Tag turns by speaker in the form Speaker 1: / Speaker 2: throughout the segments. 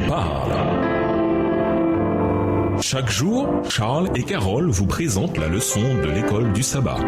Speaker 1: parle. Chaque jour, Charles et Carole vous présentent la leçon de l'école du sabbat.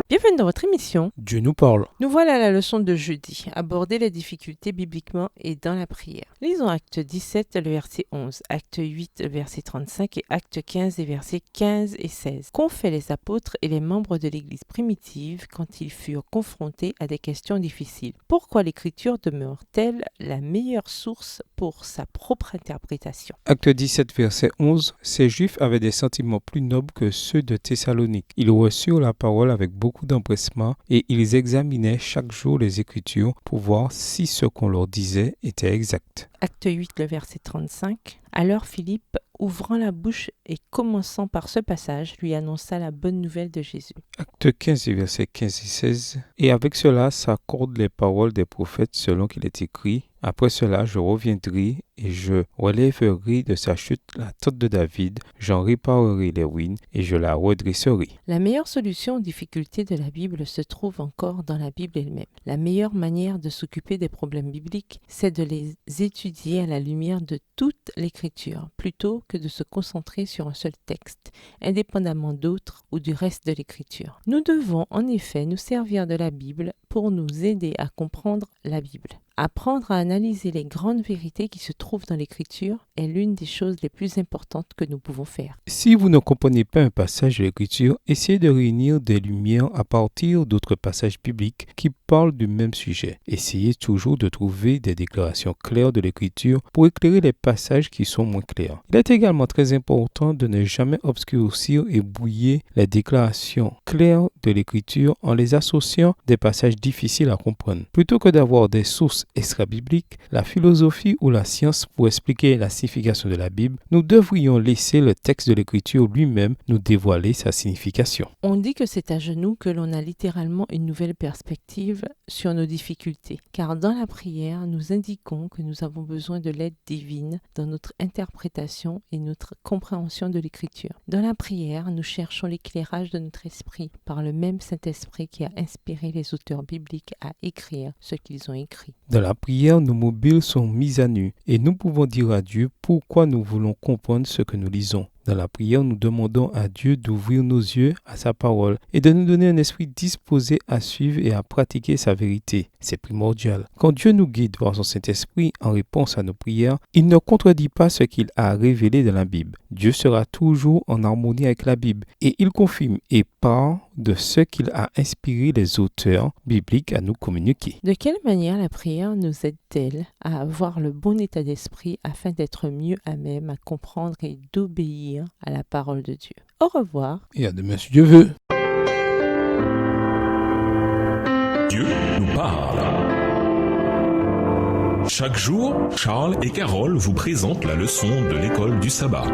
Speaker 2: Bienvenue dans votre émission.
Speaker 3: Dieu nous parle.
Speaker 2: Nous voilà à la leçon de jeudi, aborder les difficultés bibliquement et dans la prière. Lisons Acte 17, le verset 11, Acte 8, le verset 35 et Acte 15, les versets 15 et 16. Qu'ont fait les apôtres et les membres de l'Église primitive quand ils furent confrontés à des questions difficiles? Pourquoi l'Écriture demeure-t-elle la meilleure source pour sa propre interprétation?
Speaker 3: Acte 17, verset 11. Ces Juifs avaient des sentiments plus nobles que ceux de Thessalonique. Ils reçurent la parole avec beaucoup d'empressement et ils examinaient chaque jour les Écritures pour voir si ce qu'on leur disait était exact.
Speaker 2: Acte 8, le verset 35. Alors Philippe, ouvrant la bouche et commençant par ce passage, lui annonça la bonne nouvelle de Jésus.
Speaker 3: Acte 15, versets 15 et 16. Et avec cela s'accordent les paroles des prophètes selon qu'il est écrit. Après cela, je reviendrai et je relèverai de sa chute la tente de David, j'en réparerai les ruines et je la redresserai.
Speaker 2: La meilleure solution aux difficultés de la Bible se trouve encore dans la Bible elle-même. La meilleure manière de s'occuper des problèmes bibliques, c'est de les étudier à la lumière de toute l'Écriture, plutôt que de se concentrer sur un seul texte, indépendamment d'autres ou du reste de l'Écriture. Nous devons en effet nous servir de la Bible pour nous aider à comprendre la Bible. Apprendre à analyser les grandes vérités qui se trouvent dans l'Écriture est l'une des choses les plus importantes que nous pouvons faire.
Speaker 3: Si vous ne comprenez pas un passage de l'Écriture, essayez de réunir des lumières à partir d'autres passages bibliques qui parlent du même sujet. Essayez toujours de trouver des déclarations claires de l'Écriture pour éclairer les passages qui sont moins clairs. Il est également très important de ne jamais obscurcir et brouiller les déclarations claires de l'Écriture en les associant des passages difficiles à comprendre. Plutôt que d'avoir des sources extra-bibliques, la philosophie ou la science pour expliquer la signification de la Bible, nous devrions laisser le texte de l'Écriture lui-même nous dévoiler sa signification.
Speaker 2: On dit que c'est à genoux que l'on a littéralement une nouvelle perspective sur nos difficultés, car dans la prière, nous indiquons que nous avons besoin de l'aide divine dans notre interprétation et notre compréhension de l'Écriture. Dans la prière, nous cherchons l'éclairage de notre esprit par le même Saint-Esprit qui a inspiré les auteurs bibliques à écrire ce qu'ils ont écrit.
Speaker 3: Dans la prière, nos mobiles sont mis à nu et nous pouvons dire à Dieu pourquoi nous voulons comprendre ce que nous lisons. Dans la prière, nous demandons à Dieu d'ouvrir nos yeux à sa parole et de nous donner un esprit disposé à suivre et à pratiquer sa vérité. C'est primordial. Quand Dieu nous guide par son Saint-Esprit en réponse à nos prières, il ne contredit pas ce qu'il a révélé dans la Bible. Dieu sera toujours en harmonie avec la Bible et il confirme et parle de ce qu'il a inspiré les auteurs bibliques à nous communiquer.
Speaker 2: De quelle manière la prière nous aide-t-elle à avoir le bon état d'esprit afin d'être mieux à même à comprendre et d'obéir à la parole de Dieu? Au revoir.
Speaker 3: Et à demain si Dieu veut.
Speaker 1: Dieu nous parle. Chaque jour, Charles et Carole vous présentent la leçon de l'école du sabbat.